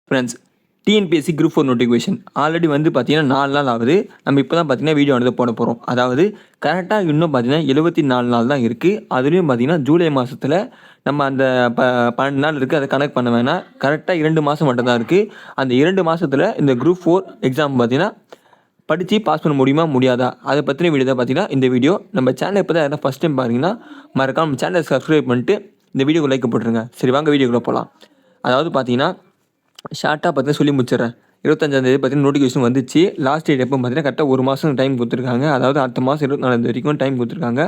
Friends, TNPSC group 4 notification already வந்து பார்த்தீங்கன்னா 4 நாள் ஆகுது. நம்ம இப்போ தான் பார்த்தீங்கன்னா வீடியோ வந்து போட போகிறோம். அதாவது கரெக்டாக இன்னும் பார்த்தீங்கன்னா 74 நாள் தான் இருக்குது. அதுலேயும் பார்த்தீங்கன்னா ஜூலை மாதத்தில் நம்ம அந்த 12 நாள் இருக்குது. அதை கணக்கு பண்ண வேணாம். கரெக்டாக 2 மாதம் மட்டும் தான் இருக்குது. அந்த 2 மாதத்தில் இந்த குரூப் 4 எக்ஸாம் பார்த்தீங்கன்னா படித்து பாஸ் பண்ண முடியுமா முடியாதா அதை பற்றின வீடியோ தான் பார்த்தீங்கன்னா இந்த வீடியோ. நம்ம சேனல் இப்போ தான் யாராவது ஃபஸ்ட் டைம் பாருங்கன்னா மறக்காம நம்ம சேனலை சப்ஸ்கிரைப் பண்ணிட்டு இந்த வீடியோக்கு லைக் போட்டுருங்க. சரி, வாங்க வீடியோக்குள்ளே போகலாம். அதாவது பார்த்தீங்கன்னா ஷார்ட்டாக பார்த்தீங்கன்னா சொல்லி முடிச்சிடறேன். 25ஆந்தேதி பார்த்தீங்கன்னா நோட்டிஃபிகேஷன் வந்துச்சு. லாஸ்ட் டேட் எப்போ பார்த்தீங்கன்னா கரெக்டாக 1 மாதம் டைம் கொடுத்துருக்காங்க. அதாவது அடுத்த மாதம் 24 வரைக்கும் டைம் கொடுத்துருக்காங்க.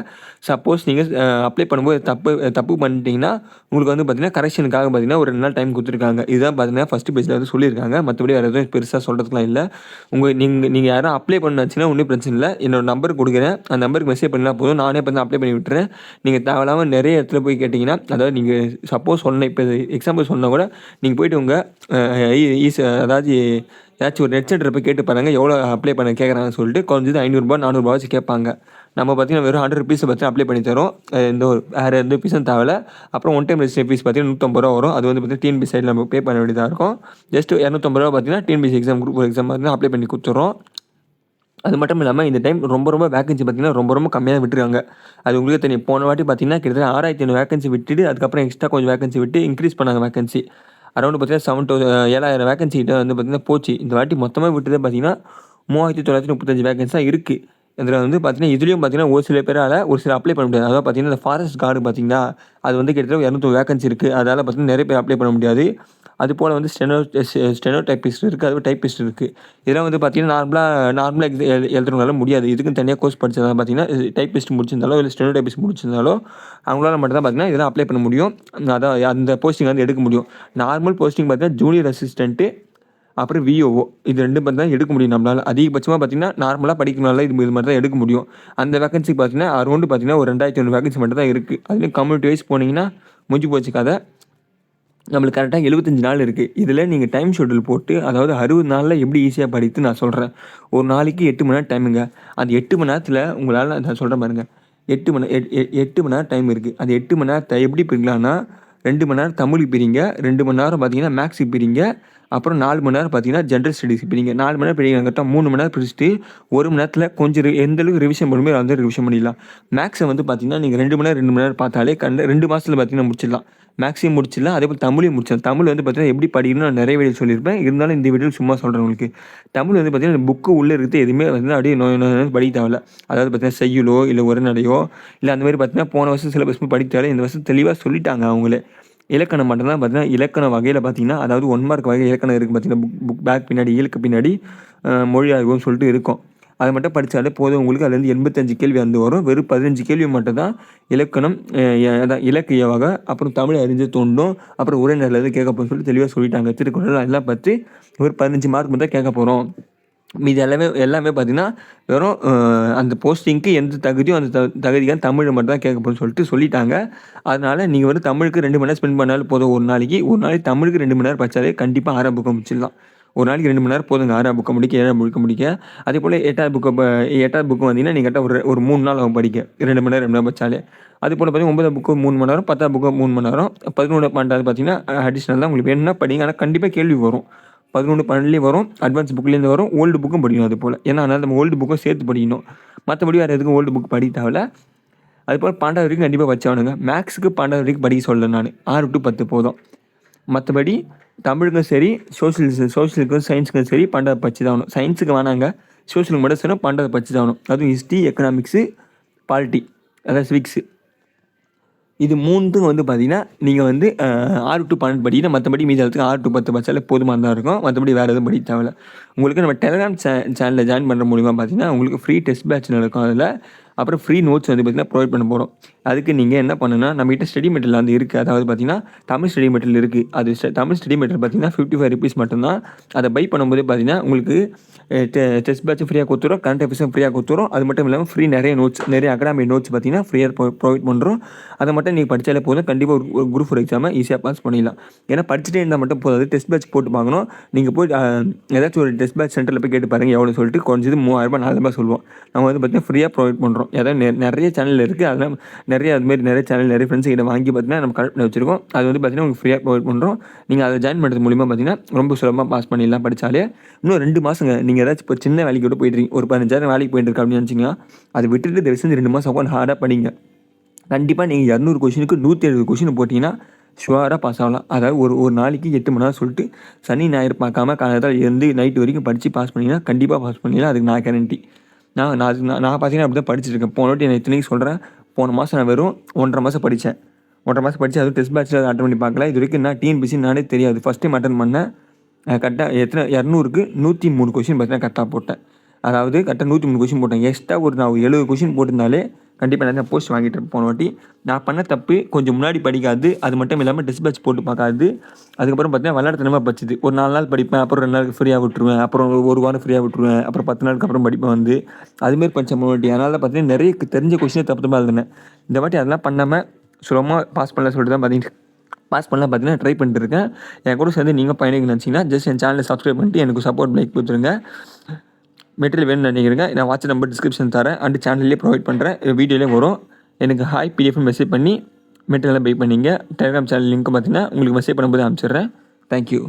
சப்போஸ் நீங்கள் அப்ளை பண்ணும்போது தப்பு பண்ணிட்டீங்கன்னா உங்களுக்கு வந்து பார்த்தீங்கன்னா கரெக்ஷனுக்காக பார்த்தீங்கன்னா ஒரு 2 நாள் டைம் கொடுத்துருக்காங்க. இதுதான் பார்த்தீங்கன்னா ஃபஸ்ட்டு பேஜில் வந்து சொல்லியிருக்காங்க. மற்றபடி வேறு எதுவும் பெருசாக சொல்கிறதுக்குலாம் இல்லை. நீங்கள் யாரும் அப்ளை பண்ணாச்சுன்னா ஒன்றும் பிரச்சனை இல்லை. என்னோடய நம்பர் கொடுக்குறேன். அந்த நம்பருக்கு மெசேஜ் பண்ணால் போதும். நானே இப்போ அப்ளை பண்ணி விட்டுறேன். நீங்கள் தேவையில்லாமல் நிறைய இடத்துல போய் கேட்டிங்கன்னா, அதாவது நீங்கள் சப்போஸ் சொன்ன இப்போ எக்ஸாம்பிள் சொன்னால் கூட நீங்கள் போய்ட்டு உங்கள் அதாவது ஏதாச்சும் ஒரு நெட் சென்டரை போய் கேட்டு பாருங்கள் எவ்வளோ அப்ளை பண்ண கேட்குறாங்கன்னு சொல்லிட்டு. குறைஞ்சது 500 400 வச்சு கேட்பாங்க. நம்ம பார்த்தீங்கன்னா வெறும் 100 ருபீஸை பார்த்தீங்கன்னா அப்ளை பண்ணி தரோம். இந்த ஒரு வேறு எந்த ஃபீஸும் தேவையில்ல. அப்புறம் ஒன் டைம் ரெஜிஸ்ட்ரேஷன் ஃபீஸ் பார்த்தீங்கன்னா 150 ரூபா வரும். அது வந்து பார்த்தீங்கன்னா டிஎன்பிஎஸ்சி சைடில் நம்ம பே பண்ண வேண்டியதாக இருக்கும். ஜஸ்ட் 250 ரூபா பார்த்தீங்கன்னா டிஎன்பிஎஸ்சி எக்ஸாம் குரூப் 4 எக்ஸாம் பார்த்தீங்கன்னா அப்ளை பண்ணி கொடுத்துறோம். அது மட்டும் இல்லாமல் இந்த டைம் ரொம்ப வேகன்சி பார்த்தீங்கன்னா ரொம்ப கம்மியாக விட்டுருக்காங்க. அது உங்களுக்கு தெரியும். போன வாட்டி பார்த்தீங்கன்னா கிட்டத்தட்ட 6500 வேகன்சி விட்டுட்டு அதுக்கப்புறம் எக்ஸ்ட்ரா கொஞ்சம் வேகன்சி விட்டு இன்க்ரீஸ் பண்ணாங்க வேகன்சி. அரௌண்ட் பார்த்தீங்கன்னா 7000 வேகன்சி கிட்ட வந்து பார்த்தீங்கன்னா போச்சு. இந்த வாட்டி மொத்தமாக விட்டதே பார்த்தீங்கன்னா 3935 வேகன்சி தான் இருக்குது. இதில் வந்து பார்த்தீங்கன்னா இதுலேயும் பார்த்தீங்கன்னா ஒரு சில பேரால் ஒரு சில அப்ளை பண்ண முடியாது. அதாவது பார்த்தீங்கன்னா இந்த ஃபாரஸ்ட் கார்டு பார்த்தீங்கன்னா அது வந்து கிட்டத்தட்ட 200 வேகன்சி இருக்குது. அதால் பார்த்தீங்கன்னா நிறைய பேர் அப்ளை பண்ண முடியாது. அதுபோல் வந்து ஸ்டெனோ டைப்பிஸ்ட் இருக்குது. அதுவும் டைப்பிஸ்ட் இருக்குது. இதெல்லாம் வந்து பார்த்தீங்கன்னா நார்மலாக எழுதுறவங்களால முடியாது. இதுக்குன்னு தனியாக கோர்ஸ் படித்ததால் பார்த்தீங்கன்னா டைப்பிஸ்ட் முடிச்சிருந்தாலோ இல்லை ஸ்டெனோ டைப்பிஸ்ட் முடிச்சிருந்தாலோ அவங்களால மட்டும் தான் பார்த்தீங்கன்னா இதெல்லாம் அப்ளை பண்ண முடியும். அதான் அந்த போஸ்டிங் வந்து எடுக்க முடியும். நார்மல் போஸ்டிங் பார்த்தீங்கன்னா ஜூனியர் அசிஸ்டண்ட்டு அப்புறம் விஓஓ இது 2 பேர் தான் எடுக்க முடியும் நம்மளால். அதிகபட்சமாக பார்த்தீங்கன்னா நார்மலாக படிக்கிறனால இது மாதிரி தான் எடுக்க முடியும். அந்த வேகன்சி பார்த்தீங்கன்னா அரௌண்டு பார்த்தீங்கன்னா ஒரு 2500 வேகன்சி மட்டும் தான் இருக்குது. அதுலேயும் கம்யூனிட்டி வைஸ் போனீங்கன்னா முடிஞ்சு போச்சு கதை. நம்மளுக்கு கரெக்டாக 75 நாள் இருக்குது. இதில் நீங்கள் டைம் ஷெட்யூல் போட்டு அதாவது 60 நாளில் எப்படி ஈஸியாக படித்து நான் சொல்கிறேன். ஒரு நாளைக்கு 8 மணி நேரம் டைமுங்க. அந்த 8 மணி நேரத்தில் உங்களால் நான் சொல்கிறேன் பாருங்கள். 8 மணி நேரம் டைம் இருக்குது. அந்த 8 மணி நேரத்தை எப்படி பிரிக்கலாம்னா 2 மணி நேரம் தமிழுக்கு பிரிங்க, 2 மணி நேரம் பார்த்தீங்கன்னா மேக்ஸுக்கு பிரிங்க, அப்புறம் 4 மணி நேரம் பார்த்தீங்கன்னா ஜென்ரல் ஸ்டடீஸ் பிரிங்க. 4 மணி நேரம் பிரிங்க கரெக்டாக 3 மணி நேரம் பிரிச்சுட்டு 1 மணி நேரத்தில் கொஞ்சம் எந்த அளவுக்கு ரிவிஷன் பண்ணுமோ அந்த ரிவிஷன் பண்ணிடலாம். மேக்ஸை வந்து பார்த்தீங்கன்னா நீங்கள் 2 மணி நேரம் பார்த்தாலே 2 மாதத்தில் பார்த்தீங்கன்னா முடிச்சிடலாம். மேக்ஸையும் முடிச்சிடலாம். அதே போல் தமிழையும் முடிச்சிடலாம். தமிழ் வந்து பார்த்தீங்கன்னா எப்படி படிக்கணும்னு நான் நிறைய வீடியோ சொல்லியிருப்பேன். இருந்தாலும் இந்த வீடியோ சும்மா சொல்கிறேன் உங்களுக்கு. தமிழ் வந்து பார்த்தீங்கன்னா புக்கு உள்ளே இருக்குது எதுவுமே வந்து அப்படியே நோய் படிக்க தேவையில்ல. அதாவது பார்த்தீங்கன்னா செய்யுளோ இல்லை உரைநடையோ இல்லை அந்த மாதிரி பார்த்தீங்கன்னா போன வருஷம் சிலபஸ் படிக்க தேவையில்ல. இந்த வருஷம் தெளிவாக சொல்லிட்டாங்க அவங்களே. இலக்கணம் மட்டும்தான் பார்த்தீங்கன்னா இலக்கண வகையில் பார்த்தீங்கன்னா அதாவது 1 மார்க் வகை இலக்கணம் இருக்குது பார்த்தீங்கன்னா புக் பேக் பின்னாடி இயலுக்கு பின்னாடி மொழி ஆய்வுன்னு சொல்லிட்டு இருக்கும். அதை மட்டும் படித்தாலே போதும். உங்களுக்கு அதுலேருந்து 85 கேள்வி வந்து வரும். வெறும் 15 கேள்வி மட்டும் தான் இலக்கணம், அதான் இலக்கிய வகை, அப்புறம் தமிழ் அறிஞ்சு தோண்டும், அப்புறம் உரைநடையிலேருந்து கேட்க போகிறோம்னு சொல்லி தெளிவாக சொல்லிட்டாங்க. திருக்குறள் எல்லாம் பற்றி ஒரு 15 மார்க் மட்டும் கேட்க போகிறோம். மீது எல்லாமே பார்த்தீங்கன்னா வெறும் அந்த போஸ்டிங்க்கு எந்த தகுதியும் அந்த தகுதிக்கான தமிழை மட்டும் தான் கேட்க போகிறோம்னு சொல்லிட்டாங்க. அதனால் நீங்கள் வந்து தமிழுக்கு 2 மணி நேரம் ஸ்பெண்ட் பண்ணாலும் போதும். ஒரு நாளைக்கு தமிழுக்கு 2 மணி நேரம் படித்தாலே கண்டிப்பாக 6ஆம் புக்கை முடிச்சிடலாம். ஒரு நாளைக்கு 2 மணி நேரம் போதுங்க 6ஆம் புக்கை முடிக்க 7ஆம் புக்கை முடிக்க. அதே போல் 8ஆவது புக்கு வந்தீங்கன்னா நீங்கள் கரெக்டாக ஒரு 3 நாள் ஆகும் படிக்க. 2 மணி நேரம் 2 மணி நேரம் படித்தாலே. அது போல் பார்த்தீங்கன்னா 9ஆம் புக்கு 3 மணி நேரம், 10ஆம் புக்கு 3 மணி நேரம், 11 12 பார்த்தீங்கன்னா அடிஷ்னல் தான். உங்களுக்கு வேணும்னா படிங்க. ஆனால் கண்டிப்பாக கேள்வி வரும். 11 12லேயும் வரும், அட்வான்ஸ் புக்லேருந்து வரும், ஓல்டு புக்கும் படிக்கணும். அது போல் ஏன்னா அதனால் நம்ம ஓல்டு புக்கும் சேர்த்து படிக்கணும். மற்றபடி வேறு எதுக்கும் ஓல்டு புக் படிக்க தேவையில்ல. அதுபோல் 12 வரைக்கும் கண்டிப்பாக வச்சானுங்க. மேக்ஸுக்கு 12 வரைக்கும் படிக்க சொல்கிறேன் நான். 6 to 10 போதும். மற்றபடி தமிழுக்கும் சரி சோஷியலுக்கும் சயின்ஸுக்கும் சரி 12 படிச்சு தான் ஆகணும். சயின்ஸுக்கு வேணாங்க, சோஷியலுக்கு மட்டும் சரி 12 படிச்சு தான் ஆகணும். அதுவும் ஹிஸ்ட்ரி, எக்கனாமிக்ஸு, பாலிட்டி, அதாவது சிவிக்ஸு, இது 3த்துக்கும் வந்து பார்த்தீங்கன்னா நீங்கள் வந்து 6 to 12 படிக்கணும். மற்றபடி மீதி இடத்துக்கு 6 to 10 படித்தாலே போதுமாக தான் இருக்கும். மற்றபடி வேறு எதுவும் படிக்க தேவையில்ல. உங்களுக்கு நம்ம டெலிகிராம் சேனலில் ஜாயின் பண்ணுற மூலிமா பார்த்தீங்கன்னா உங்களுக்கு ஃப்ரீ டெஸ்ட் பேட்ச் நடக்கும். அதில் அப்புறம் ஃப்ரீ நோட்ஸ் வந்து பார்த்திங்கன்னா ப்ரொவைட் பண்ண போகிறோம். அதுக்கு நீங்கள் என்ன பண்ணுன்னா நம்மகிட்ட ஸ்டடி மெட்டீரியல் வந்து இருக்குது. அதாவது பார்த்திங்கன்னா தமிழ் ஸ்டடி மெட்டீரியல் இருக்குது. அது தமிழ் ஸ்டடி மெட்டீரியல் பார்த்திங்கன்னா 55 rupees மட்டும்தான். அதை பை பண்ணும்போதே பார்த்திங்கன்னா உங்களுக்கு டெஸ்ட் பேட்ச் ஃப்ரீயாக கொடுத்துரும், கரண்ட் அஃபேர்ஸும் ஃப்ரீயாக கொடுத்துரும். அது மட்டும் இல்லாமல் ஃப்ரீ நிறைய அகாடமிக் நோட்ஸ் பார்த்திங்கன்னா ஃப்ரீயாக ப்ரொவைட் பண்ணுறோம். அதை மட்டும் நீங்கள் படித்தாலே போதும். கண்டிப்பாக ஒரு குரூப் 4 எக்ஸாமை ஈஸியாக பாஸ் பண்ணிடலாம். ஏன்னா படிச்சுட்டே இருந்தால் மட்டும் போதாது, டெஸ்ட் பேட்ச் போட்டு பார்க்கணும். நீங்கள் போய் ஏதாச்சும் ஒரு டெஸ்ட் பேட்ச் சென்டரில் போய் கேட்டு பாருங்கள் எவ்வளோ சொல்லிட்டு. குறைஞ்சது 3000 4000 சொல்லுவோம். நம்ம வந்து பார்த்திங்கன்னா ஃப்ரீயாக ப்ரொவைட் பண்ணுறோம். ஏதாவது நிறைய சேனல் இருக்குது. அதெல்லாம் நிறைய அதுமாரி நிறைய சேனல் நிறைய ஃப்ரெண்ட்ஸ் கிட்ட வாங்கி பார்த்தீங்கன்னா நம்ம கலெக்ட் பண்ணி வச்சிருக்கோம். அது வந்து பார்த்தீங்கன்னா உங்களுக்கு ஃப்ரீயாக ப்ரொவைட் பண்ணுறோம். நீங்கள் அதை ஜாயின் பண்ணுறது மூலிமா பார்த்தீங்கன்னா ரொம்ப சுலபமாக பாஸ் பண்ணிடலாம் படித்தாலே. இன்னும் 2 மாதங்க நீங்கள் ஏதாச்சும் இப்போ சின்ன வேலைக்கு கூட போயிட்டுருக்கீங்க, ஒரு 15,000 வேலைக்கு போயிட்டு இருக்கு அப்படின்னு நினச்சிங்கன்னா அதை விட்டுட்டு தயவு செஞ்சு 2 மாதம் உட்காந்து ஹார்டாக படிங்க. கண்டிப்பாக நீங்கள் 200 கொஷினுக்கு 170 கொஷின் போட்டிங்கன்னா ஷுவராக பாஸ் ஆகலாம். அதாவது ஒரு நாளைக்கு 8 மணி நேரம் சொல்லிட்டு சனி ஞாயிறு பார்க்காம காலையில் இருந்து நைட்டு வரைக்கும் படித்து பாஸ் பண்ணிங்கன்னா கண்டிப்பாக பாஸ் பண்ணிடலாம். அதுக்கு நான் கேரண்டி. நான் பார்த்தீங்கன்னா அப்படி தான் படிச்சுட்டு இருக்கேன். போன வாட்டி நான் இத்தனைக்கு சொல்கிறேன், போன மாதம் நான் வெறும் 1.5 மாதம் படித்தேன். 1.5 மாதம் படித்து அதுவும் டெஸ்ட் பேட்சில் அட்டன் பண்ணி பார்க்கல. இது வரைக்கும் நான் டிஎன்பிசி நானே தெரியாது. ஃபஸ்ட் டைம் அட்டன் பண்ணேன். கரெக்டாக 200க்கு 103 கொஷின் பார்த்தீங்கன்னா கரெக்டாக போட்டேன். அதாவது கரெக்டாக 103 கொஷின் போட்டேன். எக்ஸ்ட்ரா நான் 70 கொஷின் போட்டிருந்தாலே கண்டிப்பாக நிறையா போஸ்ட் வாங்கிட்டு போன வாட்டி. நான் பண்ண தப்பு கொஞ்சம் முன்னாடி படிக்காது, அது மட்டும் இல்லாமல் டெஸ்ட் பேட்ச் போட்டு பார்க்காது. அதுக்கப்புறம் பார்த்தீங்கன்னா விளையாட்டுத்தனமாக படிச்சுது. ஒரு 4 நாள் படிப்பேன், அப்புறம் 2 நாளுக்கு ஃப்ரீயாக விட்டுருவேன், அப்புறம் ஒரு வாரம் ஃப்ரீயாக விட்டுருவேன், அப்புறம் 10 நாளுக்கு அப்புறம் படிப்பேன் வந்து. அதுமாரி படித்தேன் போன வாட்டி. அதனால் பார்த்தீங்கன்னா நிறைய தெரிஞ்ச கொஷினே தப்பு தப்பாக எழுதினேன். இந்த வாட்டி அதெல்லாம் பண்ணாமல் சுலபமாக பாஸ் பண்ணல சொல்லிட்டு தான் பார்த்தீங்கன்னா ட்ரை பண்ணிட்டு இருக்கேன். என் கூட சேர்ந்து நீங்கள் பயணிக்கணும்னு நினச்சிங்கன்னா ஜஸ்ட் என் சேனலை சப்ஸ்கிரைப் பண்ணிட்டு எனக்கு சப்போர்ட் லைக் கொடுத்துருங்க. மெட்டீரியல் வேணும்னு நினைக்கிறேங்க. நான் வாட்ஸ்அப் நம்பர் டிஸ்கிரிப்ஷன் தரேன், அண்ட் சேனல்லே ப்ரொவைட் பண்ணுறேன், வீடியோலேயும் வரும். எனக்கு ஹாய் பிடிஎஃப் மெசேஜ் பண்ணி மெட்டீரியலாக பை பண்ணிங்க. டெலிகிராம் சேனல் லிங்க் பார்த்தீங்கன்னா உங்களுக்கு மெசேஜ் பண்ணும்போது அனுப்பிச்சிடுறேன். தேங்க்யூ.